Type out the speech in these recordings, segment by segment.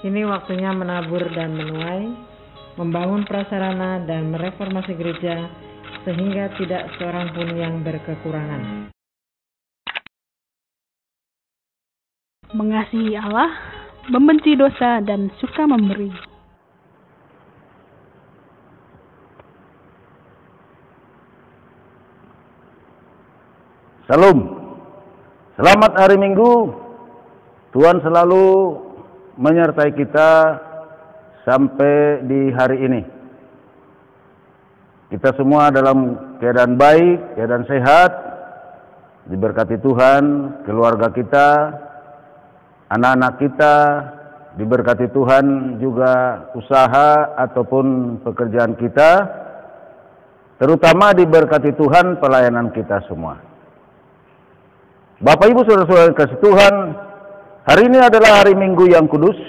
Kini waktunya menabur dan menuai, membangun prasarana dan mereformasi gereja sehingga tidak seorang pun yang berkekurangan. Mengasihi Allah, membenci dosa, dan suka memberi. Salam. Selamat hari Minggu. Tuhan selalu menyertai kita sampai di hari ini. Kita semua dalam keadaan baik, keadaan sehat, diberkati Tuhan, keluarga kita, anak-anak kita, diberkati Tuhan juga usaha ataupun pekerjaan kita, terutama diberkati Tuhan pelayanan kita semua. Bapak Ibu Saudara-saudara yang kasih Tuhan, hari ini adalah hari Minggu yang kudus,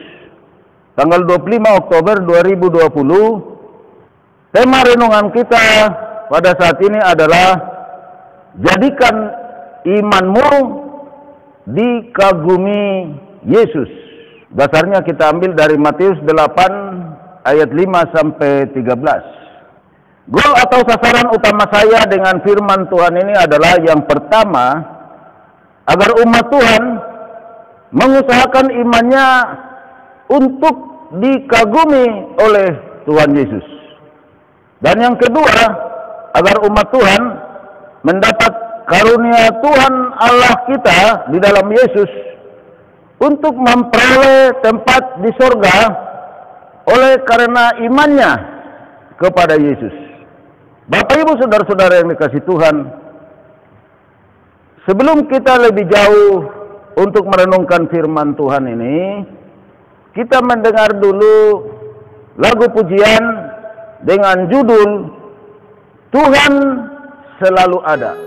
tanggal 25 Oktober 2020. Tema renungan kita pada saat ini adalah jadikan imanmu dikagumi Yesus. Dasarnya kita ambil dari Matius 8 ayat 5 sampai 13. Goal atau sasaran utama saya dengan firman Tuhan ini adalah yang pertama, agar umat Tuhan mengusahakan imannya untuk dikagumi oleh Tuhan Yesus. Dan yang kedua, agar umat Tuhan mendapat karunia Tuhan Allah kita di dalam Yesus untuk memperoleh tempat di sorga oleh karena imannya kepada Yesus. Bapak Ibu Saudara-saudara yang dikasihi Tuhan, sebelum kita lebih jauh untuk merenungkan firman Tuhan ini, kita mendengar dulu lagu pujian dengan judul Tuhan Selalu Ada.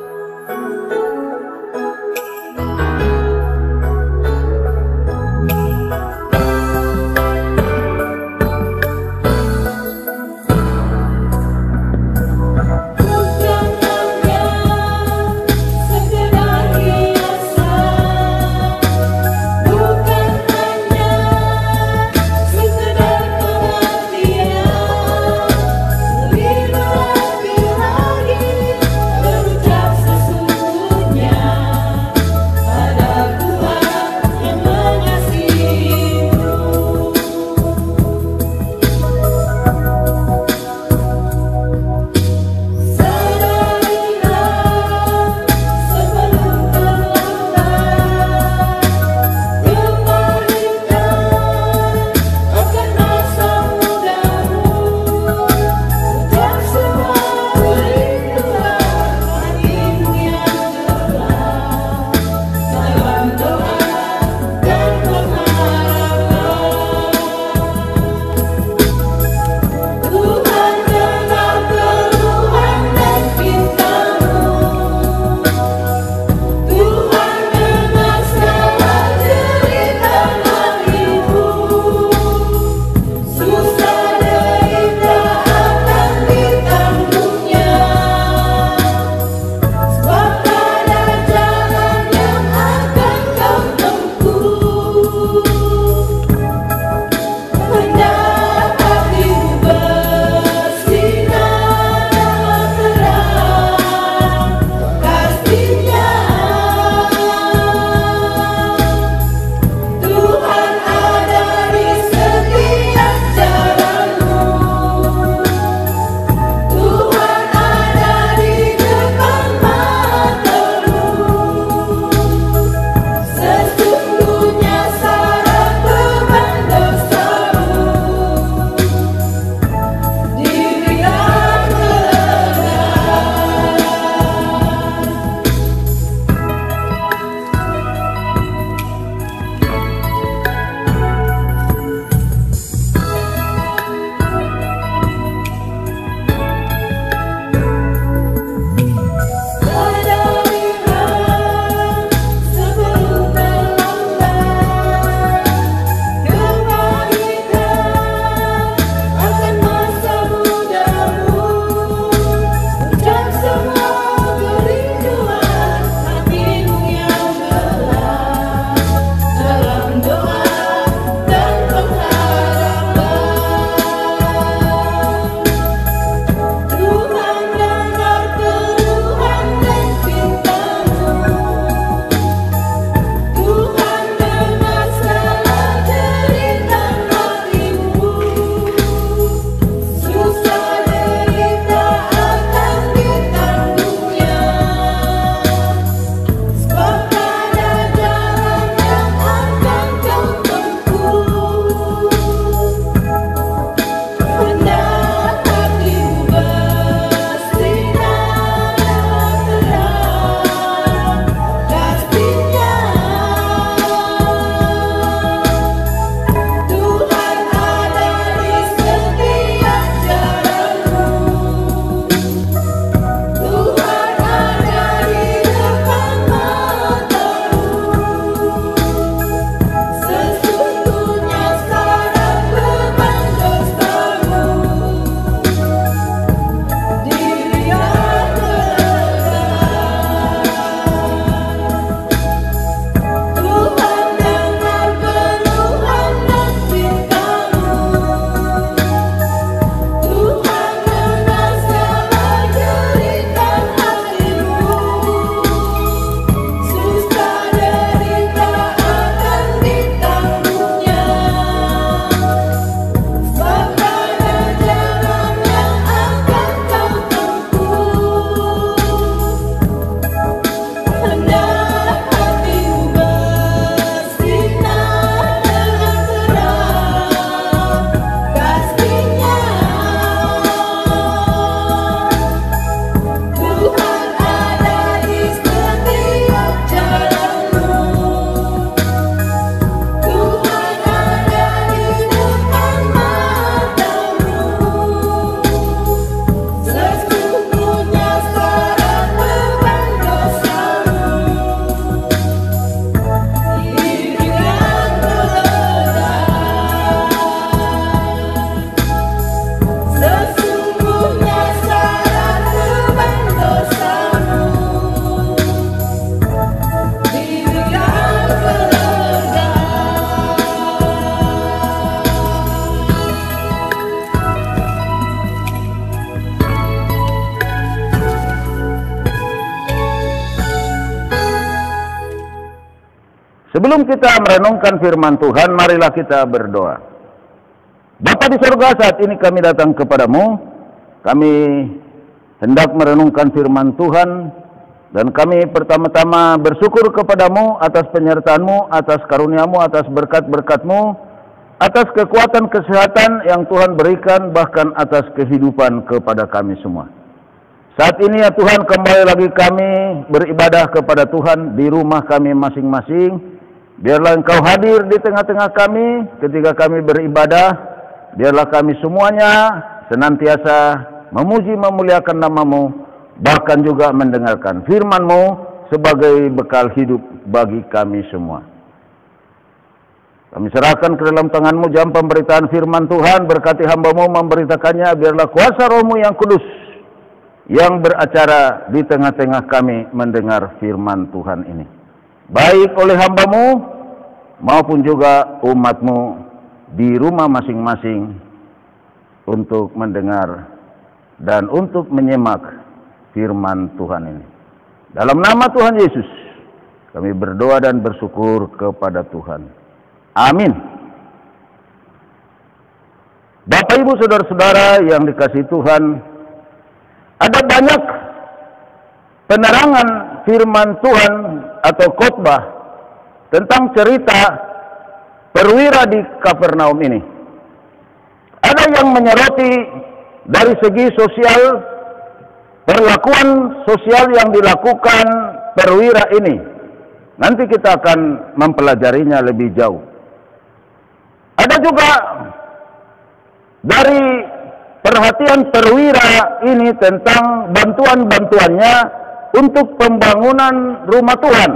Sebelum kita merenungkan firman Tuhan, marilah kita berdoa. Bapa di surga, saat ini kami datang kepadamu. Kami hendak merenungkan firman Tuhan, dan kami pertama-tama bersyukur kepadamu atas penyertaan-Mu, atas karunia-Mu, atas berkat-berkat-Mu, atas kekuatan kesehatan yang Tuhan berikan, bahkan atas kehidupan kepada kami semua. Saat ini ya Tuhan, kembali lagi kami beribadah kepada Tuhan di rumah kami masing-masing. Biarlah Engkau hadir di tengah-tengah kami ketika kami beribadah. Biarlah kami semuanya senantiasa memuji memuliakan nama-Mu, bahkan juga mendengarkan firman-Mu sebagai bekal hidup bagi kami semua. Kami serahkan ke dalam tangan-Mu jam pemberitaan firman Tuhan. Berkati hamba-Mu memberitakannya. Biarlah kuasa Roh-Mu yang kudus yang beracara di tengah-tengah kami mendengar firman Tuhan ini, baik oleh hamba-Mu maupun juga umat-Mu di rumah masing-masing, untuk mendengar dan untuk menyimak firman Tuhan ini. Dalam nama Tuhan Yesus, kami berdoa dan bersyukur kepada Tuhan. Amin. Bapak, Ibu, Saudara-saudara yang dikasihi Tuhan, ada banyak penerangan firman Tuhan atau khotbah tentang cerita perwira di Kapernaum ini. Ada yang menyoroti dari segi sosial, perlakuan sosial yang dilakukan perwira ini. Nanti kita akan mempelajarinya lebih jauh. Ada juga dari perhatian perwira ini tentang bantuan-bantuannya untuk pembangunan rumah Tuhan,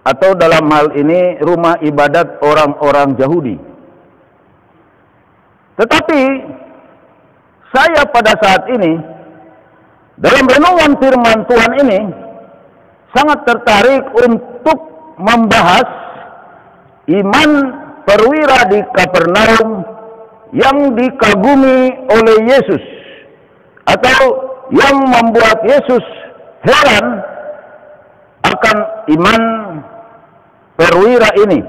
atau dalam hal ini rumah ibadat orang-orang Yahudi. Tetapi saya pada saat ini dalam renungan firman Tuhan ini sangat tertarik untuk membahas iman perwira di Kapernaum yang dikagumi oleh Yesus, atau yang membuat Yesus heran akan iman perwira ini,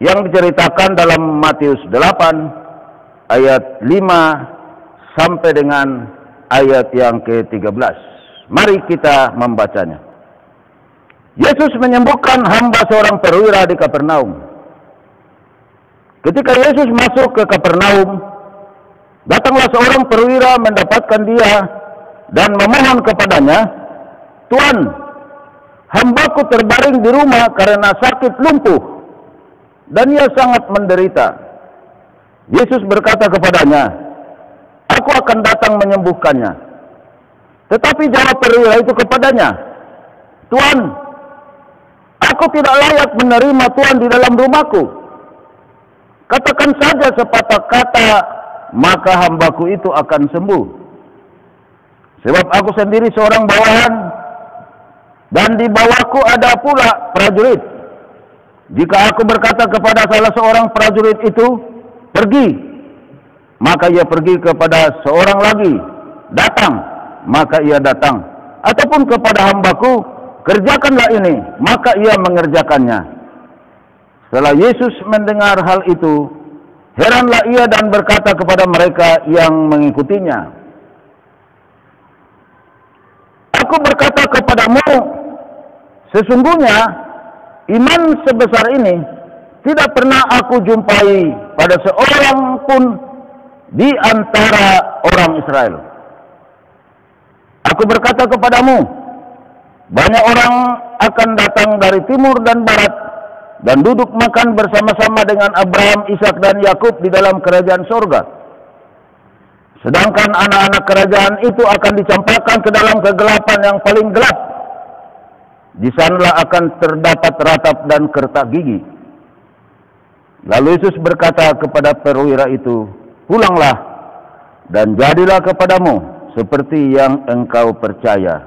yang diceritakan dalam Matius 8 ayat 5 sampai dengan ayat yang ke-13. Mari kita membacanya. Yesus menyembuhkan hamba seorang perwira di Kapernaum. Ketika Yesus masuk ke Kapernaum, datanglah seorang perwira mendapatkan dia dan memohon kepadanya, "Tuan, hambaku terbaring di rumah karena sakit lumpuh, dan ia sangat menderita." Yesus berkata kepadanya, "Aku akan datang menyembuhkannya." Tetapi jawab perwira itu kepadanya, "Tuan, aku tidak layak menerima Tuan di dalam rumahku. Katakan saja sepatah kata, maka hambaku itu akan sembuh. Sebab aku sendiri seorang bawahan, dan di bawahku ada pula prajurit. Jika aku berkata kepada salah seorang prajurit itu, 'Pergi,' maka ia pergi, kepada seorang lagi, 'Datang,' maka ia datang. Ataupun kepada hambaku, 'Kerjakanlah ini,' maka ia mengerjakannya." Setelah Yesus mendengar hal itu, heranlah ia dan berkata kepada mereka yang mengikutinya, "Aku berkata kepadamu, sesungguhnya iman sebesar ini tidak pernah aku jumpai pada seorang pun di antara orang Israel. Aku berkata kepadamu, banyak orang akan datang dari timur dan barat dan duduk makan bersama-sama dengan Abraham, Ishak, dan Yakub di dalam kerajaan sorga. Sedangkan anak-anak kerajaan itu akan dicampakkan ke dalam kegelapan yang paling gelap. Di sanalah akan terdapat ratap dan kertak gigi." Lalu Yesus berkata kepada perwira itu, "Pulanglah, dan jadilah kepadamu seperti yang engkau percaya."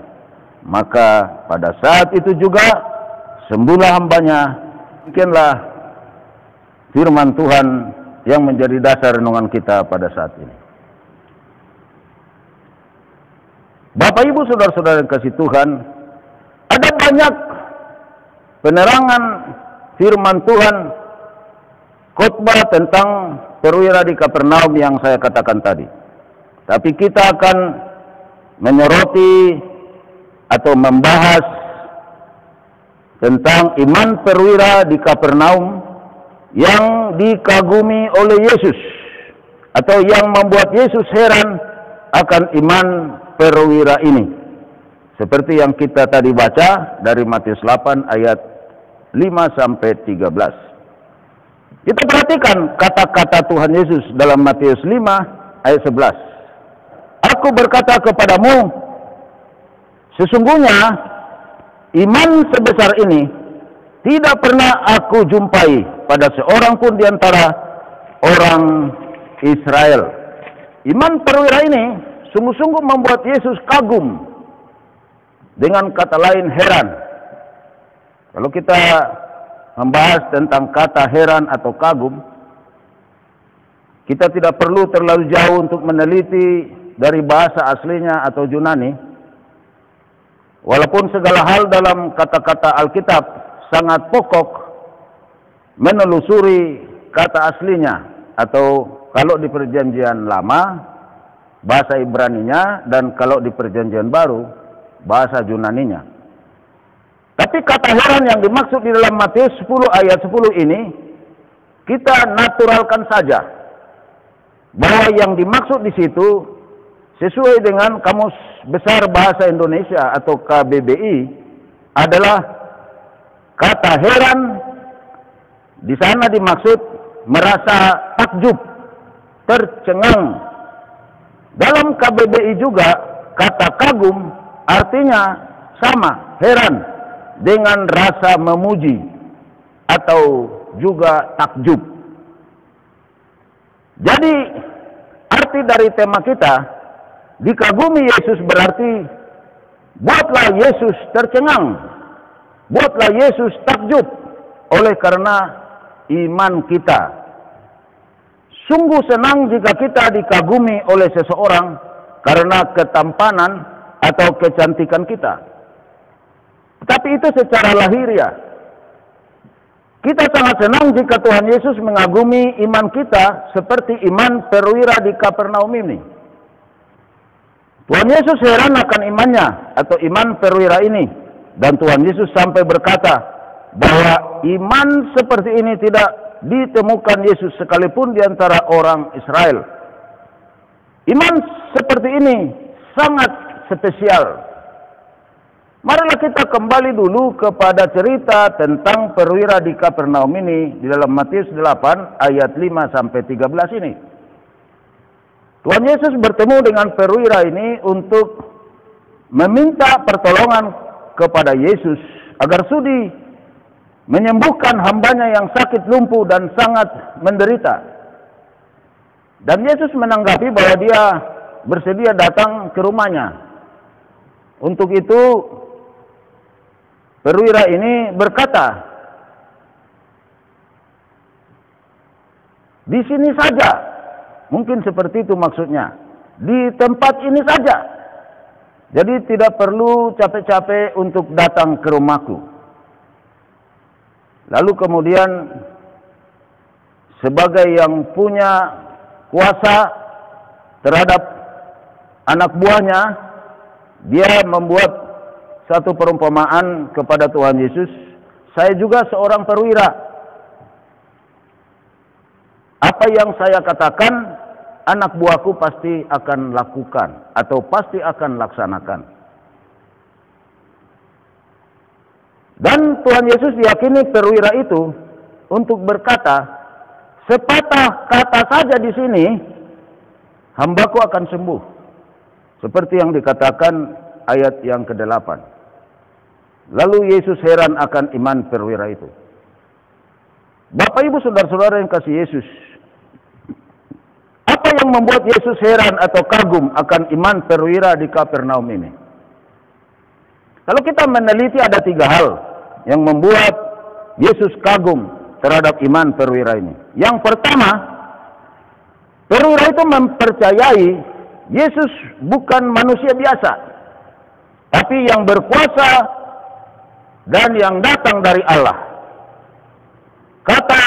Maka pada saat itu juga sembuhlah hambanya. Demikianlah firman Tuhan yang menjadi dasar renungan kita pada saat ini. Bapak, Ibu, Saudara-saudara yang kasih Tuhan, ada banyak penerangan firman Tuhan, khotbah tentang perwira di Kapernaum yang saya katakan tadi. Tapi kita akan menyoroti atau membahas tentang iman perwira di Kapernaum yang dikagumi oleh Yesus, atau yang membuat Yesus heran akan iman perwira ini. Seperti yang kita tadi baca dari Matius 8 ayat 5 sampai 13. Kita perhatikan kata-kata Tuhan Yesus dalam Matius 5 ayat 11. Aku berkata kepadamu, sesungguhnya iman sebesar ini tidak pernah aku jumpai pada seorang pun di antara orang Israel. Iman perwira ini sungguh-sungguh membuat Yesus kagum. Dengan kata lain, heran. Kalau kita membahas tentang kata heran atau kagum, kita tidak perlu terlalu jauh untuk meneliti dari bahasa aslinya atau Yunani. Walaupun segala hal dalam kata-kata Alkitab sangat pokok, menelusuri kata aslinya, atau kalau di Perjanjian Lama bahasa Ibraninya, dan kalau di Perjanjian Baru bahasa Yunaninya. Tapi kata heran yang dimaksud di dalam Matius 10 ayat 10 ini, kita naturalkan saja bahwa yang dimaksud di situ sesuai dengan Kamus Besar Bahasa Indonesia atau KBBI adalah kata heran. Di sana dimaksud merasa takjub, tercengang. Dalam KBBI juga kata kagum artinya sama, heran, dengan rasa memuji atau juga takjub. Jadi arti dari tema kita, dikagumi Yesus, berarti buatlah Yesus tercengang, buatlah Yesus takjub oleh karena iman kita. Sungguh senang jika kita dikagumi oleh seseorang karena ketampanan atau kecantikan kita. Tetapi itu secara lahiriah. Kita sangat senang jika Tuhan Yesus mengagumi iman kita seperti iman perwira di Kapernaum ini. Tuhan Yesus heran akan imannya atau iman perwira ini. Dan Tuhan Yesus sampai berkata bahwa iman seperti ini tidak ditemukan Yesus sekalipun di antara orang Israel. Iman seperti ini sangat spesial. Marilah kita kembali dulu kepada cerita tentang perwira di Kapernaum ini di dalam Matius 8 ayat 5 sampai 13 ini. Tuhan Yesus bertemu dengan perwira ini untuk meminta pertolongan kepada Yesus agar sudi menyembuhkan hambanya yang sakit lumpuh dan sangat menderita. Dan Yesus menanggapi bahwa dia bersedia datang ke rumahnya. Untuk itu perwira ini berkata, di sini saja, mungkin seperti itu maksudnya, di tempat ini saja. Jadi tidak perlu capek-capek untuk datang ke rumahku. Lalu kemudian sebagai yang punya kuasa terhadap anak buahnya, dia membuat satu perumpamaan kepada Tuhan Yesus. Saya juga seorang perwira. Apa yang saya katakan, anak buahku pasti akan lakukan atau pasti akan laksanakan. Dan Tuhan Yesus diyakini perwira itu untuk berkata, sepatah kata saja di sini, hambaku akan sembuh. Seperti yang dikatakan ayat yang ke-8. Lalu Yesus heran akan iman perwira itu. Bapak Ibu saudara-saudara yang kasih Yesus, apa yang membuat Yesus heran atau kagum akan iman perwira di Kapernaum ini? Kalau kita meneliti ada 3 hal yang membuat Yesus kagum terhadap iman perwira ini. Yang pertama, perwira itu mempercayai Yesus bukan manusia biasa, tapi yang berkuasa dan yang datang dari Allah. Kata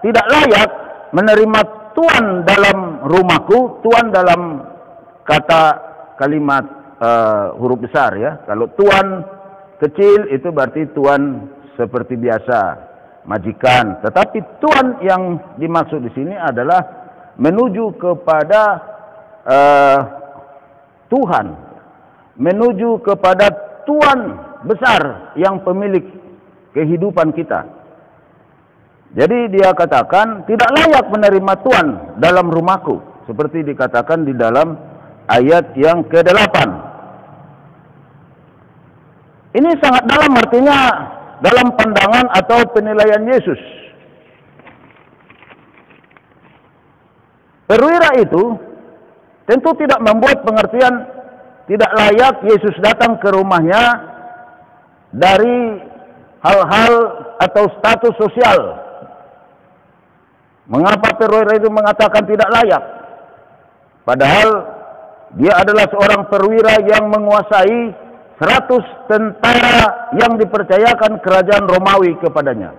tidak layak menerima Tuhan dalam rumahku, Tuhan dalam kata kalimat huruf besar ya. Kalau Tuhan kecil itu berarti Tuhan seperti biasa, majikan. Tetapi Tuhan yang dimaksud di sini adalah menuju kepada Tuhan, menuju kepada Tuhan besar yang pemilik kehidupan kita. Jadi dia katakan tidak layak menerima Tuhan dalam rumahku, seperti dikatakan di dalam ayat yang ke-8. Ini sangat dalam, artinya dalam pandangan atau penilaian Yesus. Perwira itu tentu tidak membuat pengertian tidak layak Yesus datang ke rumahnya dari hal-hal atau status sosial. Mengapa perwira itu mengatakan tidak layak? Padahal dia adalah seorang perwira yang menguasai 100 tentara yang dipercayakan kerajaan Romawi kepadanya.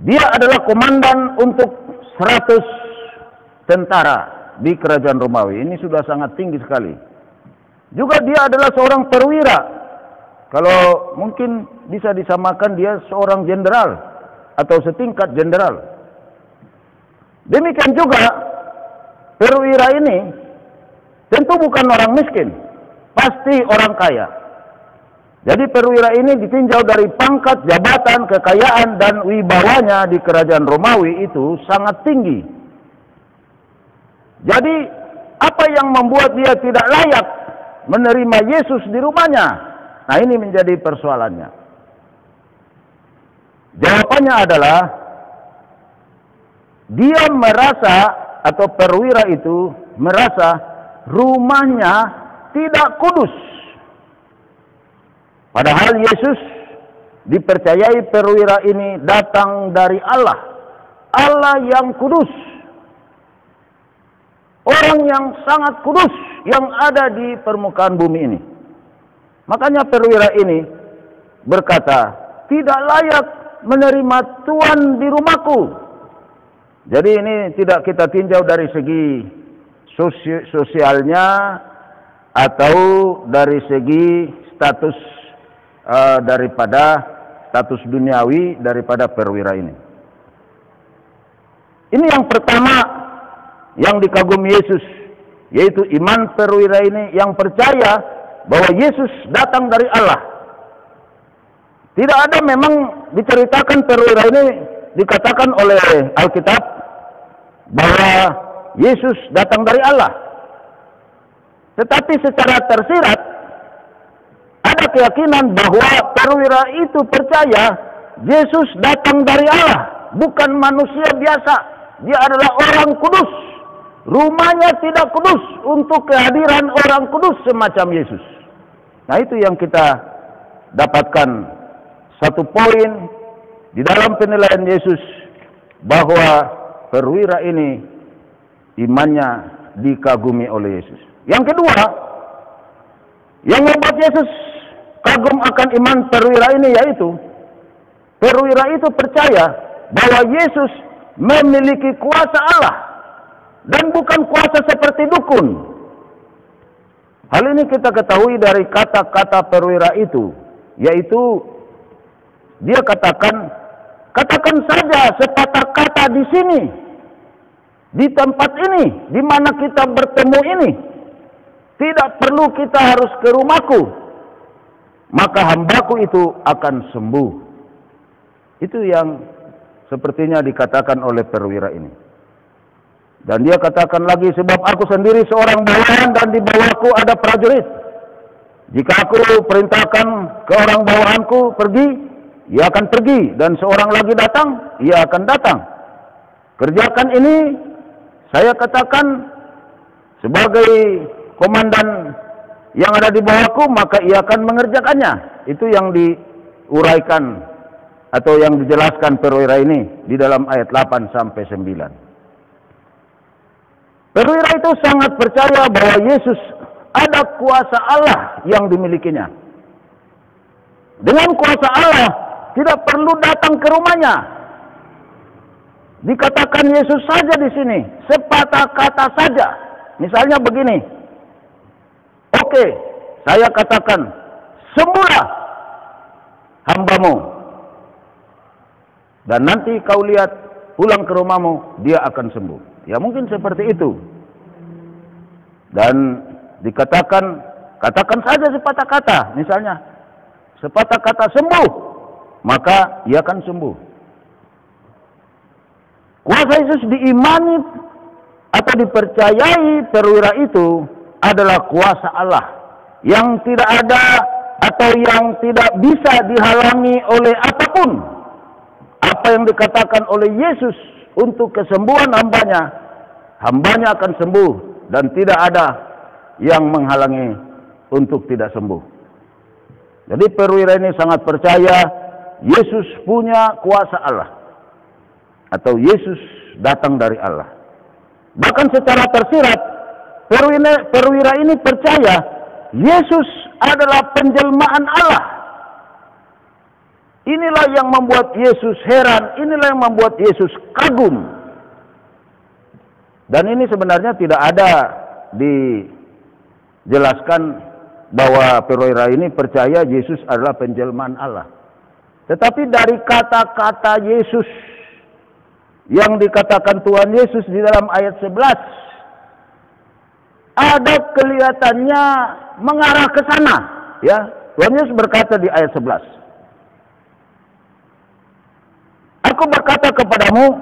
Dia adalah komandan untuk 100 tentara di kerajaan Romawi. Ini sudah sangat tinggi sekali. Juga dia adalah seorang perwira. Kalau mungkin bisa disamakan dia seorang jenderal atau setingkat jenderal. Demikian juga perwira ini tentu bukan orang miskin, pasti orang kaya. Jadi perwira ini ditinjau dari pangkat, jabatan, kekayaan dan wibawanya di kerajaan Romawi itu sangat tinggi. Jadi apa yang membuat dia tidak layak menerima Yesus di rumahnya? Nah, ini menjadi persoalannya. Jawabannya adalah dia merasa, atau perwira itu merasa rumahnya tidak kudus. Padahal Yesus dipercayai perwira ini datang dari Allah, Allah yang kudus, orang yang sangat kudus yang ada di permukaan bumi ini. Makanya perwira ini berkata, tidak layak menerima Tuhan di rumahku. Jadi ini tidak kita tinjau dari segi sosialnya atau dari segi status daripada status duniawi daripada perwira ini. Ini yang pertama yang dikagumi Yesus, yaitu iman perwira ini yang percaya bahwa Yesus datang dari Allah. Tidak ada memang diceritakan perwira ini dikatakan oleh Alkitab bahwa Yesus datang dari Allah. Tetapi secara tersirat ada keyakinan bahwa perwira itu percaya Yesus datang dari Allah, bukan manusia biasa. Dia adalah orang kudus. Rumahnya tidak kudus untuk kehadiran orang kudus semacam Yesus. Nah, itu yang kita dapatkan. Satu poin di dalam penilaian Yesus bahwa perwira ini imannya dikagumi oleh Yesus. Yang kedua, yang membuat Yesus kagum akan iman perwira ini yaitu perwira itu percaya bahwa Yesus memiliki kuasa Allah dan bukan kuasa seperti dukun. Hal ini kita ketahui dari kata-kata perwira itu, yaitu dia katakan saja sepatah kata di sini, di tempat ini, di mana kita bertemu ini. Tidak perlu kita harus ke rumahku, maka hambaku itu akan sembuh. Itu yang sepertinya dikatakan oleh perwira ini. Dan dia katakan lagi, sebab aku sendiri seorang bawahan dan di bawahku ada prajurit. Jika aku perintahkan ke orang bawahanku pergi, ia akan pergi, dan seorang lagi datang, ia akan datang. Kerjakan ini, saya katakan sebagai komandan yang ada di bawahku, maka ia akan mengerjakannya. Itu yang diuraikan atau yang dijelaskan perwira ini di dalam ayat 8 sampai 9. Perwira itu sangat percaya bahwa Yesus ada kuasa Allah yang dimilikinya. dengan kuasa Allah, tidak perlu datang ke rumahnya. Dikatakan Yesus saja di sini, sepatah kata saja. Misalnya begini, oke, saya katakan, sembuhlah hambamu. Dan nanti kau lihat, pulang ke rumahmu, dia akan sembuh. Ya mungkin seperti itu. Dan dikatakan, katakan saja sepatah kata, misalnya, sepatah kata sembuh, maka ia akan sembuh. Kuasa Yesus diimani atau dipercayai perwira itu adalah kuasa Allah yang tidak ada atau yang tidak bisa dihalangi oleh apapun. Apa yang dikatakan oleh Yesus untuk kesembuhan hambanya, hambanya akan sembuh dan tidak ada yang menghalangi untuk tidak sembuh. Jadi perwira ini sangat percaya Yesus punya kuasa Allah, atau Yesus datang dari Allah. Bahkan secara tersirat, perwira ini percaya Yesus adalah penjelmaan Allah. Inilah yang membuat Yesus heran, inilah yang membuat Yesus kagum. Dan ini sebenarnya tidak ada dijelaskan bahwa perwira ini percaya Yesus adalah penjelmaan Allah. Tetapi dari kata-kata Yesus yang dikatakan Tuhan Yesus di dalam ayat 11, ada kelihatannya mengarah ke sana. Ya, Tuhan Yesus berkata di ayat 11, Aku berkata kepadamu,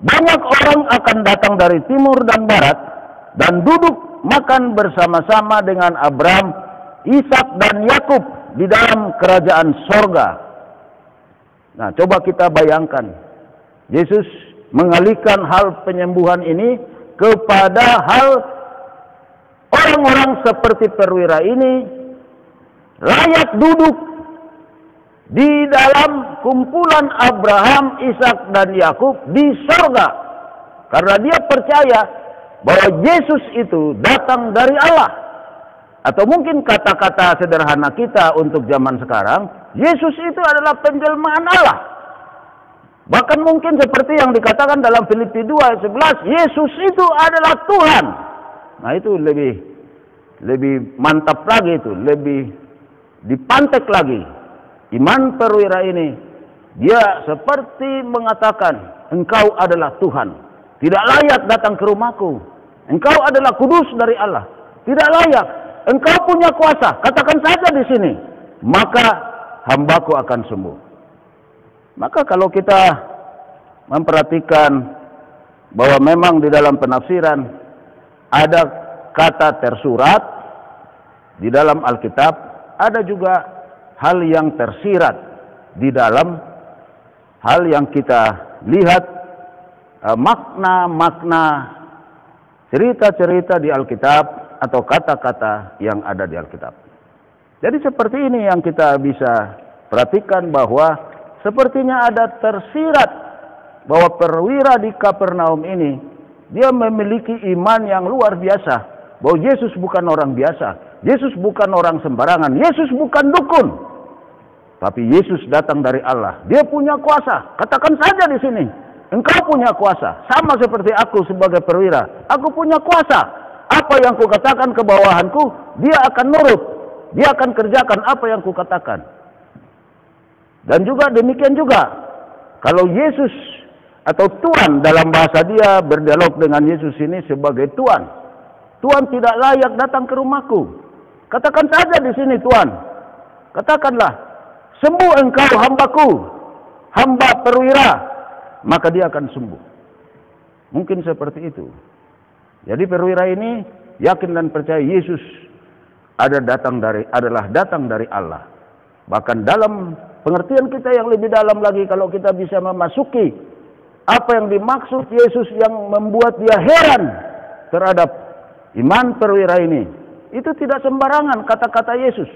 banyak orang akan datang dari timur dan barat, dan duduk makan bersama-sama dengan Abraham, Ishak dan Yakub di dalam kerajaan sorga. Nah, coba kita bayangkan, Yesus mengalihkan hal penyembuhan ini kepada hal orang-orang seperti perwira ini layak duduk di dalam kumpulan Abraham, Ishak dan Yakub di sorga. Karena dia percaya bahwa Yesus itu datang dari Allah. Atau mungkin kata-kata sederhana kita untuk zaman sekarang, Yesus itu adalah penjelmaan Allah. Bahkan mungkin seperti yang dikatakan dalam Filipi 2 ayat 11, Yesus itu adalah Tuhan. Nah itu lebih mantap lagi, itu lebih dipantek lagi. Iman perwira ini, dia seperti mengatakan, Engkau adalah Tuhan, tidak layak datang ke rumahku. Engkau adalah kudus dari Allah, tidak layak. Engkau punya kuasa, katakan saja di sini, maka hambaku akan sembuh. Maka kalau kita memperhatikan bahwa memang di dalam penafsiran ada kata tersurat di dalam Alkitab, ada juga hal yang tersirat di dalam hal yang kita lihat, makna-makna cerita-cerita di Alkitab atau kata-kata yang ada di Alkitab. Jadi seperti ini yang kita bisa perhatikan, bahwa sepertinya ada tersirat bahwa perwira di Kapernaum ini, dia memiliki iman yang luar biasa, bahwa Yesus bukan orang biasa, Yesus bukan orang sembarangan, Yesus bukan dukun, tapi Yesus datang dari Allah. Dia punya kuasa. Katakan saja di sini, engkau punya kuasa, sama seperti aku sebagai perwira. Aku punya kuasa. Apa yang kukatakan ke bawahanku, dia akan nurut, dia akan kerjakan apa yang kukatakan. Dan juga demikian juga, kalau Yesus atau Tuhan, dalam bahasa dia berdialog dengan Yesus ini sebagai Tuhan. Tuhan tidak layak datang ke rumahku. Katakan saja di sini Tuhan. Katakanlah, sembuh engkau hambaku, hamba perwira, maka dia akan sembuh. Mungkin seperti itu. Jadi perwira ini yakin dan percaya Yesus adalah datang dari Allah. Bahkan dalam pengertian kita yang lebih dalam lagi, kalau kita bisa memasuki apa yang dimaksud Yesus yang membuat dia heran terhadap iman perwira ini, itu tidak sembarangan kata-kata Yesus.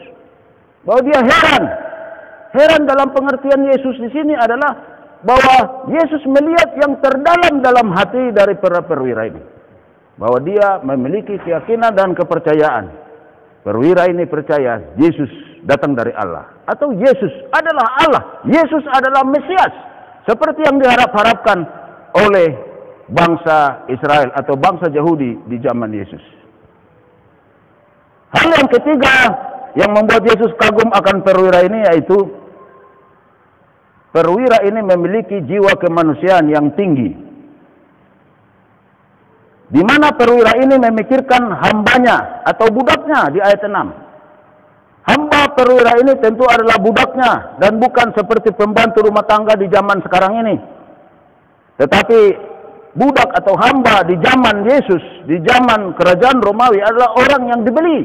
Bahwa dia heran dalam pengertian Yesus di sini adalah bahwa Yesus melihat yang terdalam dalam hati dari para perwira ini, bahwa dia memiliki keyakinan dan kepercayaan. Perwira ini percaya Yesus datang dari Allah. Atau Yesus adalah Allah. Yesus adalah Mesias. Seperti yang diharap-harapkan oleh bangsa Israel atau bangsa Yahudi di zaman Yesus. Hal yang ketiga yang membuat Yesus kagum akan perwira ini yaitu perwira ini memiliki jiwa kemanusiaan yang tinggi. Di mana perwira ini memikirkan hambanya atau budaknya di ayat 6. Hamba perwira ini tentu adalah budaknya dan bukan seperti pembantu rumah tangga di zaman sekarang ini. Tetapi budak atau hamba di zaman Yesus, di zaman kerajaan Romawi adalah orang yang dibeli.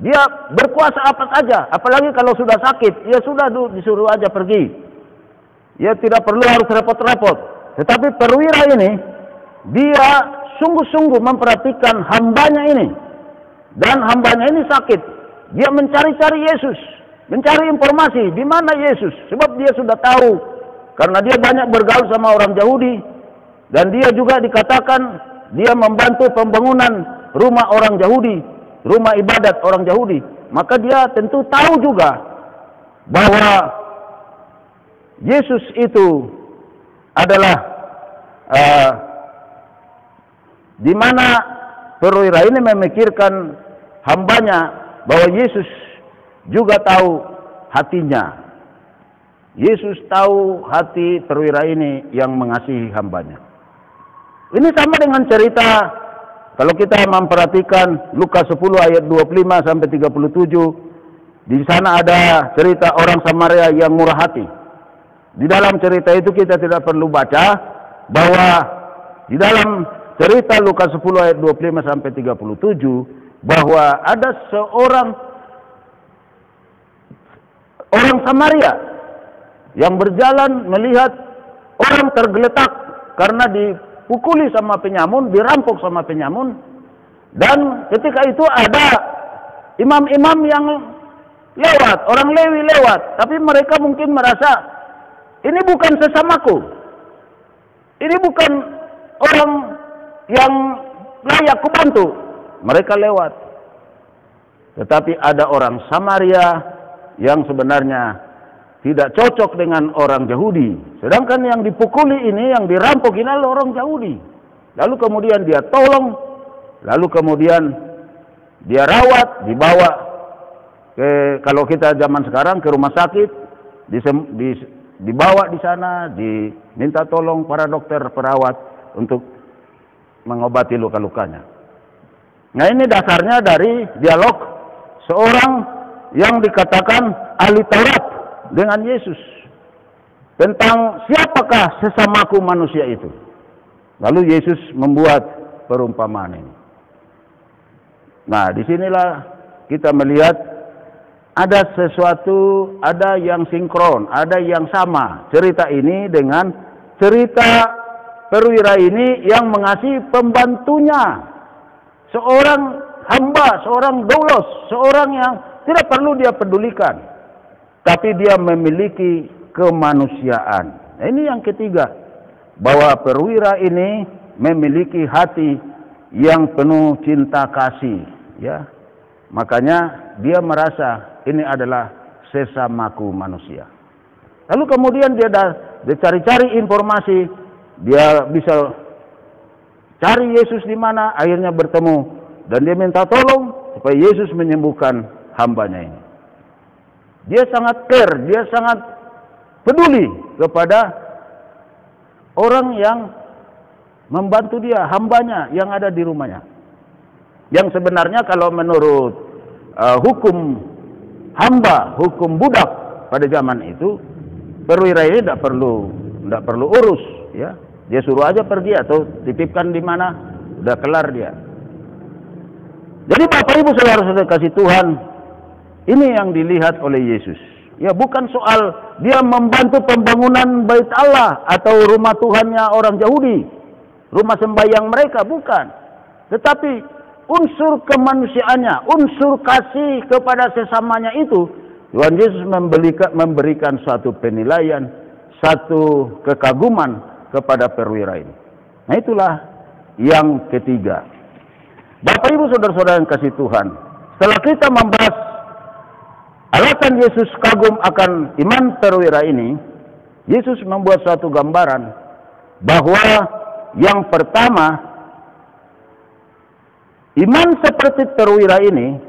Dia berkuasa apa saja, apalagi kalau sudah sakit, ya sudah disuruh aja pergi. Ya tidak perlu harus repot-repot. Tetapi perwira ini, dia sungguh-sungguh memperhatikan hambanya ini. Dan hambanya ini sakit. Dia mencari-cari Yesus, mencari informasi di mana Yesus. Sebab dia sudah tahu, karena dia banyak bergaul sama orang Yahudi. Dan dia juga dikatakan, dia membantu pembangunan rumah orang Yahudi, rumah ibadat orang Yahudi. Maka dia tentu tahu juga bahwa Yesus itu adalah di mana perwira ini memikirkan hambanya, bahwa Yesus juga tahu hatinya. Yesus tahu hati perwira ini yang mengasihi hambanya. Ini sama dengan cerita kalau kita memperhatikan Lukas 10 ayat 25 sampai 37. Di sana ada cerita orang Samaria yang murah hati. Di dalam cerita itu kita tidak perlu baca bahwa di dalam cerita Lukas 10 ayat 25 sampai 37 bahwa ada seorang Samaria yang berjalan melihat orang tergeletak karena dipukuli sama penyamun, dirampok sama penyamun. Dan ketika itu ada imam-imam yang lewat, orang Lewi lewat, tapi mereka mungkin merasa ini bukan sesamaku, ini bukan orang yang layak kubantu. Mereka lewat. Tetapi ada orang Samaria yang sebenarnya tidak cocok dengan orang Yahudi. Sedangkan yang dipukuli ini, yang dirampok ini adalah orang Yahudi. Lalu kemudian dia tolong, lalu kemudian dia rawat, dibawa ke, kalau kita zaman sekarang ke rumah sakit, dibawa di sana, diminta tolong para dokter perawat untuk mengobati luka-lukanya. Nah, ini dasarnya dari dialog seorang yang dikatakan ahli Taurat dengan Yesus tentang siapakah sesamaku manusia itu. Lalu Yesus membuat perumpamaan ini. Nah, disinilah kita melihat ada sesuatu, ada yang sinkron, ada yang sama cerita ini dengan cerita perwira ini yang mengasihi pembantunya. Seorang hamba, seorang doulos, seorang yang tidak perlu dia pedulikan. Tapi dia memiliki kemanusiaan. Nah, ini yang ketiga. Bahwa perwira ini memiliki hati yang penuh cinta kasih. Ya. Makanya dia merasa ini adalah sesamaku manusia. Lalu kemudian dia cari-cari informasi. Dia bisa cari Yesus di mana, akhirnya bertemu. Dan dia minta tolong supaya Yesus menyembuhkan hambanya ini. Dia sangat care, dia sangat peduli kepada orang yang membantu dia, hambanya yang ada di rumahnya. Yang sebenarnya kalau menurut hukum hamba, hukum budak pada zaman itu, perwira ini tidak perlu urus, ya. Dia suruh aja pergi atau titipkan di mana, udah kelar dia. Jadi Bapak Ibu saudara-saudara kasih Tuhan, ini yang dilihat oleh Yesus. Ya, bukan soal dia membantu pembangunan bait Allah atau rumah Tuhannya orang Yahudi, rumah sembahyang mereka, bukan. Tetapi unsur kemanusiaannya, unsur kasih kepada sesamanya itu, Tuhan Yesus memberikan suatu penilaian, satu kekaguman kepada perwira ini. Nah, itulah yang ketiga. Bapak Ibu saudara-saudara yang kasih Tuhan, setelah kita membahas alasan Yesus kagum akan iman perwira ini, Yesus membuat suatu gambaran bahwa yang pertama, iman seperti perwira ini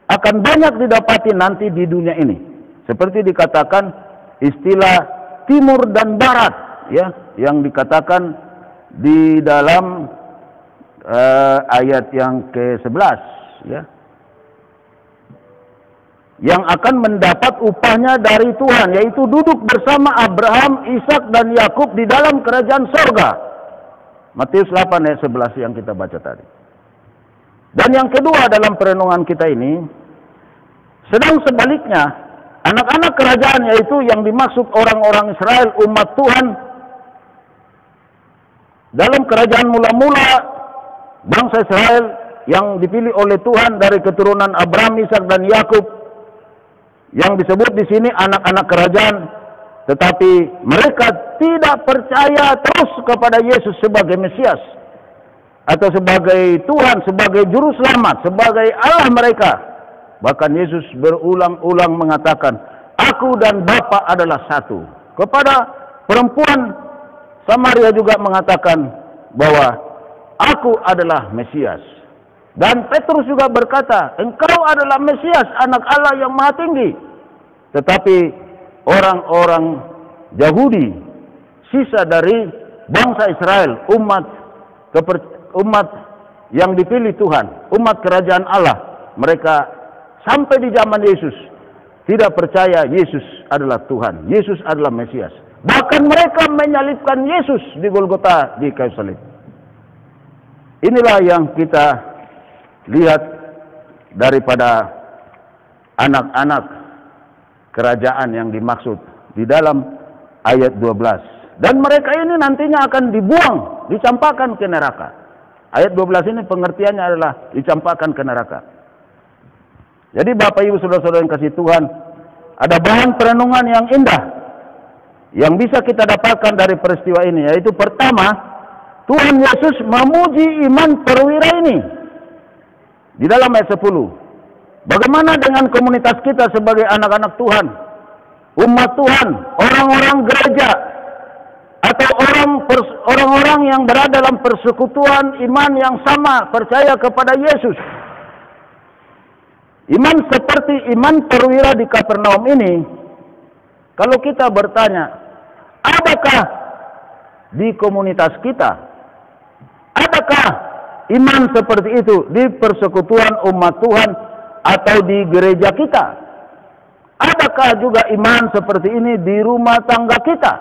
akan banyak didapati nanti di dunia ini. Seperti dikatakan istilah timur dan barat, ya, yang dikatakan di dalam ayat yang ke-11, ya. Yang akan mendapat upahnya dari Tuhan, yaitu duduk bersama Abraham, Ishak dan Yakub di dalam kerajaan sorga. Matius 8 ayat 11 yang kita baca tadi. Dan yang kedua dalam perenungan kita ini, sedang sebaliknya, anak-anak kerajaan, yaitu yang dimaksud orang-orang Israel, umat Tuhan, dalam kerajaan mula-mula bangsa Israel yang dipilih oleh Tuhan dari keturunan Abraham, Ishak dan Yakub, yang disebut di sini anak-anak kerajaan, tetapi mereka tidak percaya terus kepada Yesus sebagai Mesias atau sebagai Tuhan, sebagai juru selamat, sebagai Allah mereka. Bahkan Yesus berulang-ulang mengatakan, "Aku dan Bapa adalah satu." Kepada perempuan Samaria juga mengatakan bahwa aku adalah Mesias. Dan Petrus juga berkata, "Engkau adalah Mesias, anak Allah yang maha tinggi." Tetapi orang-orang Yahudi, sisa dari bangsa Israel, umat yang dipilih Tuhan, umat kerajaan Allah, mereka sampai di zaman Yesus tidak percaya Yesus adalah Tuhan, Yesus adalah Mesias. Bahkan mereka menyalibkan Yesus di Golgota, di kayu salib. Inilah yang kita lihat daripada anak-anak kerajaan yang dimaksud di dalam ayat 12. Dan mereka ini nantinya akan dibuang, dicampakkan ke neraka. Ayat 12 ini pengertiannya adalah dicampakkan ke neraka. Jadi Bapak Ibu Saudara-saudara yang kasih Tuhan, ada bahan perenungan yang indah yang bisa kita dapatkan dari peristiwa ini, yaitu pertama, Tuhan Yesus memuji iman perwira ini. Di dalam ayat 10, bagaimana dengan komunitas kita sebagai anak-anak Tuhan, umat Tuhan, orang-orang gereja, atau orang-orang yang berada dalam persekutuan iman yang sama, percaya kepada Yesus. Iman seperti iman perwira di Kapernaum ini, kalau kita bertanya, adakah di komunitas kita, adakah iman seperti itu di persekutuan umat Tuhan atau di gereja kita? Adakah juga iman seperti ini di rumah tangga kita?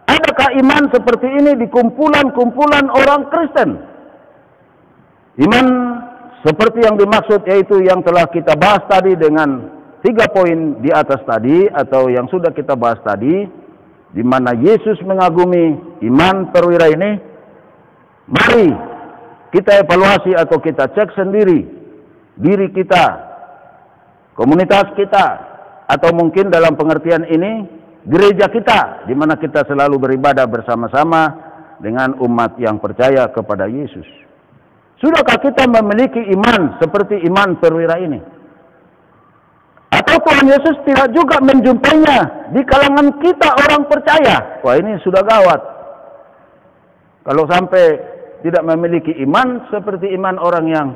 Adakah iman seperti ini di kumpulan-kumpulan orang Kristen? Iman seperti yang dimaksud, yaitu yang telah kita bahas tadi dengan 3 poin di atas tadi, atau yang sudah kita bahas tadi, di mana Yesus mengagumi iman perwira ini. Mari kita evaluasi atau kita cek sendiri diri kita, komunitas kita, atau mungkin dalam pengertian ini gereja kita, di mana kita selalu beribadah bersama-sama dengan umat yang percaya kepada Yesus. Sudahkah kita memiliki iman seperti iman perwira ini? Atau Tuhan Yesus tidak juga menjumpainya di kalangan kita orang percaya? Wah, ini sudah gawat. Kalau sampai tidak memiliki iman seperti iman orang yang,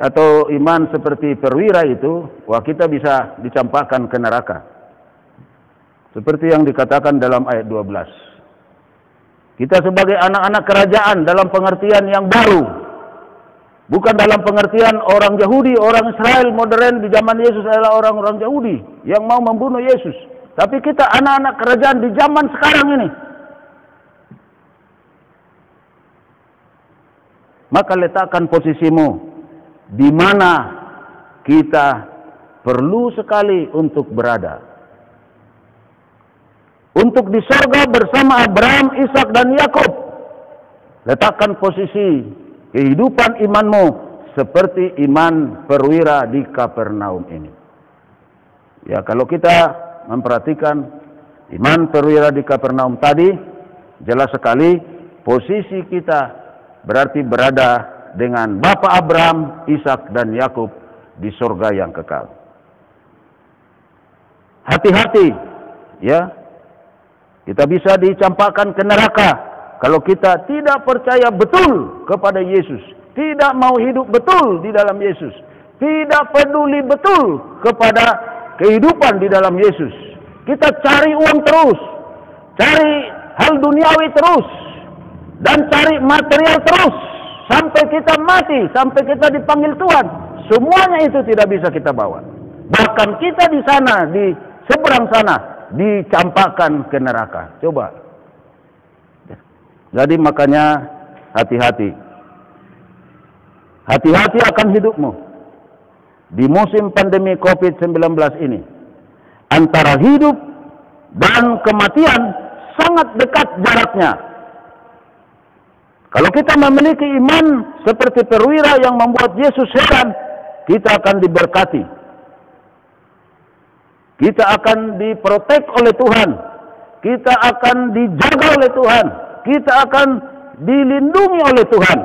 atau iman seperti perwira itu, wah, kita bisa dicampakkan ke neraka. Seperti yang dikatakan dalam ayat 12. Kita sebagai anak-anak kerajaan dalam pengertian yang baru, bukan dalam pengertian orang Yahudi, orang Israel modern di zaman Yesus adalah orang-orang Yahudi yang mau membunuh Yesus. Tapi kita anak-anak kerajaan di zaman sekarang ini. Maka letakkan posisimu di mana kita perlu sekali untuk berada. Untuk di sorga bersama Abraham, Ishak dan Yakub. Letakkan posisi kehidupan imanmu seperti iman perwira di Kapernaum ini. Ya, kalau kita memperhatikan iman perwira di Kapernaum tadi, jelas sekali posisi kita berarti berada dengan Bapa Abraham, Ishak dan Yakub di surga yang kekal. hati-hati, ya. Kita bisa dicampakkan ke neraka kalau kita tidak percaya betul kepada Yesus, tidak mau hidup betul di dalam Yesus, tidak peduli betul kepada kehidupan di dalam Yesus. Kita cari uang terus, cari hal duniawi terus, dan cari material terus sampai kita mati, sampai kita dipanggil Tuhan. Semuanya itu tidak bisa kita bawa. Bahkan kita di sana, di seberang sana, dicampakkan ke neraka. Coba. Jadi makanya hati-hati. Hati-hati akan hidupmu. Di musim pandemi COVID-19 ini, antara hidup dan kematian sangat dekat jaraknya. Kalau kita memiliki iman seperti perwira yang membuat Yesus heran, kita akan diberkati. Kita akan diprotek oleh Tuhan. Kita akan dijaga oleh Tuhan. Kita akan dilindungi oleh Tuhan.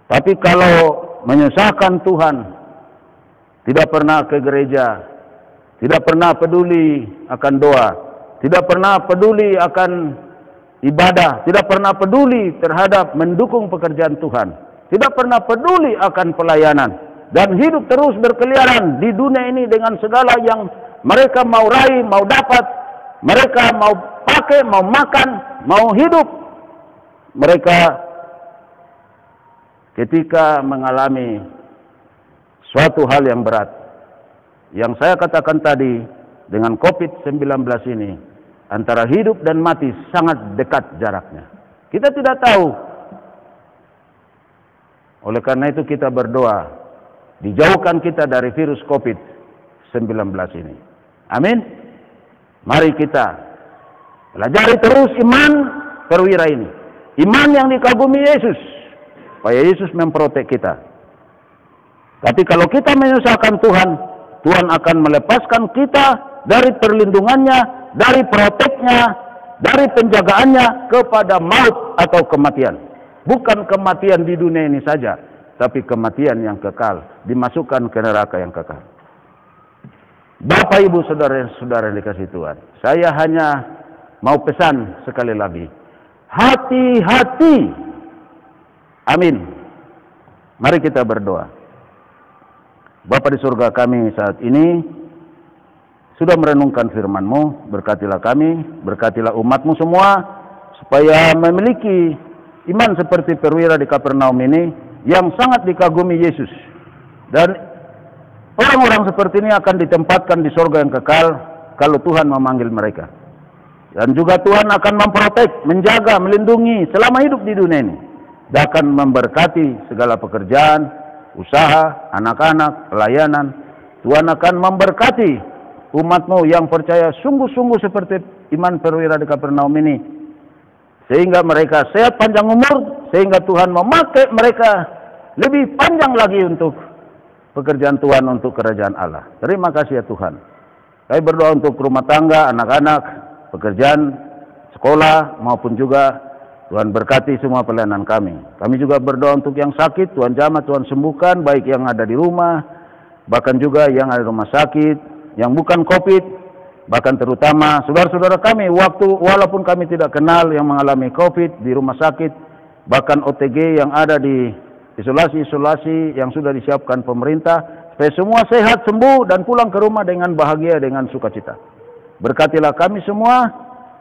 Tapi kalau menyusahkan Tuhan, tidak pernah ke gereja, tidak pernah peduli akan doa, tidak pernah peduli akan ibadah, tidak pernah peduli terhadap mendukung pekerjaan Tuhan, tidak pernah peduli akan pelayanan, dan hidup terus berkeliaran di dunia ini dengan segala yang mereka mau raih, mau dapat, mereka mau pakai, mau makan, mau hidup. Mereka ketika mengalami suatu hal yang berat, yang saya katakan tadi, dengan COVID-19 ini, antara hidup dan mati sangat dekat jaraknya. Kita tidak tahu. Oleh karena itu kita berdoa, dijauhkan kita dari virus COVID-19 ini. Amin. Mari kita pelajari terus iman perwira ini. Iman yang dikagumi Yesus. Supaya Yesus memprotek kita. Tapi kalau kita menyusahkan Tuhan, Tuhan akan melepaskan kita dari perlindungannya, dari proteknya, dari penjagaannya kepada maut atau kematian. Bukan kematian di dunia ini saja, tapi kematian yang kekal, dimasukkan ke neraka yang kekal. Bapak, Ibu, saudara-saudara yang dikasihi Tuhan, saya hanya mau pesan sekali lagi, hati-hati. Amin. Mari kita berdoa. Bapa di surga, kami saat ini sudah merenungkan firman-Mu, berkatilah kami, berkatilah umat-Mu semua, supaya memiliki iman seperti perwira di Kapernaum ini, yang sangat dikagumi Yesus. Dan orang-orang seperti ini akan ditempatkan di surga yang kekal, kalau Tuhan memanggil mereka. Dan juga Tuhan akan memprotek, menjaga, melindungi selama hidup di dunia ini. Dan akan memberkati segala pekerjaan, usaha, anak-anak, pelayanan. Tuhan akan memberkati umat-Mu yang percaya sungguh-sungguh seperti iman perwira di Kapernaum ini, sehingga mereka sehat panjang umur, sehingga Tuhan memakai mereka lebih panjang lagi untuk pekerjaan Tuhan, untuk kerajaan Allah. Terima kasih ya Tuhan. Kami berdoa untuk rumah tangga, anak-anak, pekerjaan, sekolah, maupun juga Tuhan berkati semua pelayanan kami. Kami juga berdoa untuk yang sakit, Tuhan jamah, Tuhan sembuhkan, baik yang ada di rumah, bahkan juga yang ada di rumah sakit, yang bukan COVID, bahkan terutama saudara-saudara kami, walaupun kami tidak kenal yang mengalami COVID di rumah sakit, bahkan OTG yang ada di isolasi-isolasi yang sudah disiapkan pemerintah, supaya semua sehat, sembuh, dan pulang ke rumah dengan bahagia, dengan sukacita. Berkatilah kami semua,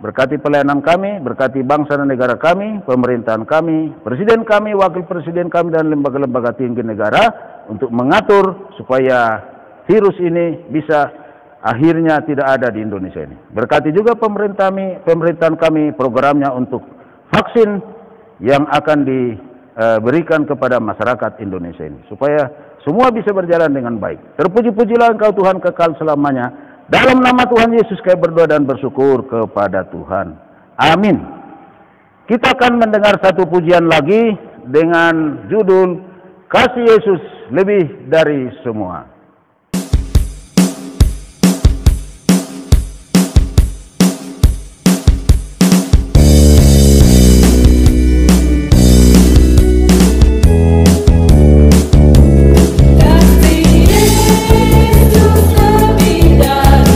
berkati pelayanan kami, berkati bangsa dan negara kami, pemerintahan kami, presiden kami, wakil presiden kami, dan lembaga-lembaga tinggi negara, untuk mengatur supaya virus ini bisa akhirnya tidak ada di Indonesia ini. Berkati juga pemerintahan kami, programnya untuk vaksin yang akan diberikan kepada masyarakat Indonesia ini, supaya semua bisa berjalan dengan baik. Terpuji-pujilah Engkau Tuhan kekal selamanya. Dalam nama Tuhan Yesus kami berdoa dan bersyukur kepada Tuhan. Amin. Kita akan mendengar satu pujian lagi dengan judul Kasih Yesus Lebih Dari Semua. Kasih Yesus lebih dari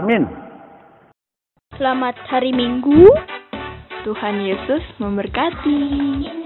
Amin. Selamat hari Minggu. Tuhan Yesus memberkati.